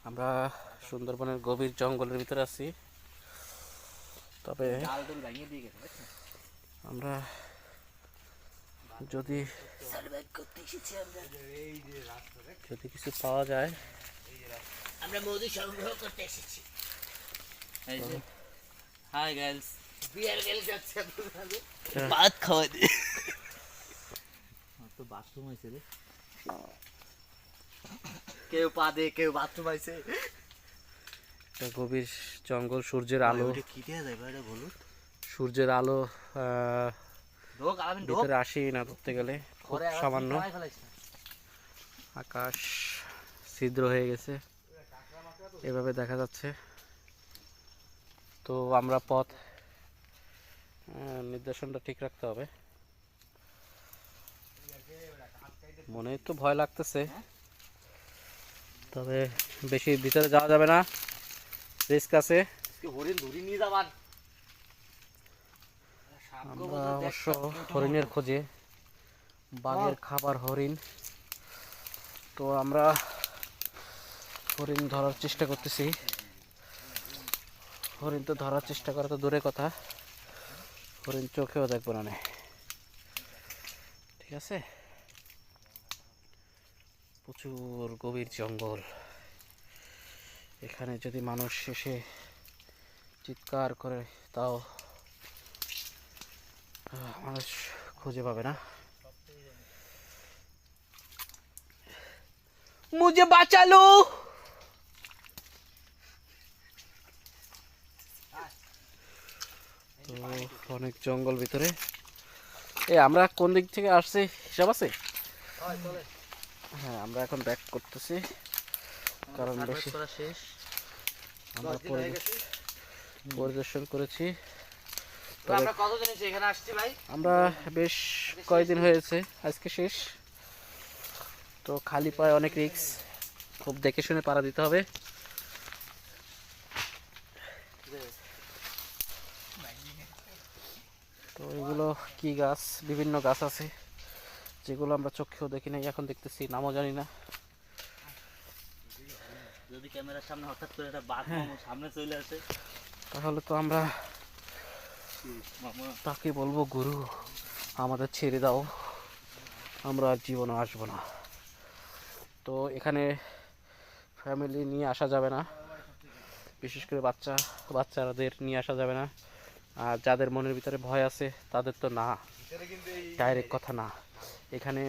আমরা সুন্দরবনের গভীর জঙ্গলের ভিতরে আছি, তবে আমরা যদি কিছু পাওয়া যায়। আমরা মধু সংগ্রহ করতে এসেছি। হাই গাইস, বিয়ার গেল যাচ্ছে আপনাদের ভাত খাওয়া দিয়ে। তো বাথরুম হইছে রে, কেউ পা দিয়ে কেউ বাথরুম আইছে। একটা গভীর জঙ্গল, সূর্যের আলো, কি দেয়া যায় ভাই, এটা বলুন। সূর্যের আলো ভিতরে আসি না ধরতে গেলে খুব সামান্য। আকাশ ছিদ্র হয়ে গেছে, এভাবে দেখা যাচ্ছে। তো আমরা পথ নির্দেশনটা ঠিক রাখতে হবে। মনে তো ভয় লাগতেছে, তবে বেশি ভিতরে যাওয়া যাবে না, রিস্ক আছে। হরিণ ধরি নিয়ে যাবার। আমরা অবশ্য হরিণের খোঁজে, বাঘের খাবার হরিণ। তো আমরা হরিণ ধরার চেষ্টা করতেছি। হরিণ তো ধরার চেষ্টা করা তো দূরের কথা, হরিণ চোখেও দেখবো না। ঠিক আছে, প্রচুর গভীর জঙ্গল। এখানে যদি মানুষ এসে চিৎকার করে তাও মানুষ খুঁজে পাবে না। মুঝে বাঁচালো। তো অনেক জঙ্গল ভিতরে। আমরা কোন দিক থেকে আসছি হিসাব আছে? হ্যাঁ, আমরা এখন ব্যাক করতেছি, কারণ বেশি আমরা পরিদর্শন করেছি। আমরা বেশ কয়েকদিন হয়েছে, আজকে শেষ। তো খালি পায়ে অনেক রিস্ক, খুব দেখে শুনে পাড়া দিতে হবে। তো এগুলো কি গাছ? বিভিন্ন গাছ আছে যেগুলো আমরা চোখেও দেখি নাই, এখন দেখতেছি, নামও জানি না। যদি ক্যামেরার সামনে হঠাৎ করে একটা বাঘ সামনে চলে আসে, তাহলে তো আমরা তাকে বলবো, গুরু আমাদের ছেড়ে দাও, আমরা আর জীবনে আসবো না। তো এখানে ফ্যামিলি নিয়ে আসা যাবে না, বিশেষ করে বাচ্চাদের নিয়ে আসা যাবে না। আর যাদের মনের ভিতরে ভয় আছে তাদের তো না, ডাইরেক্ট কথা না, এখানে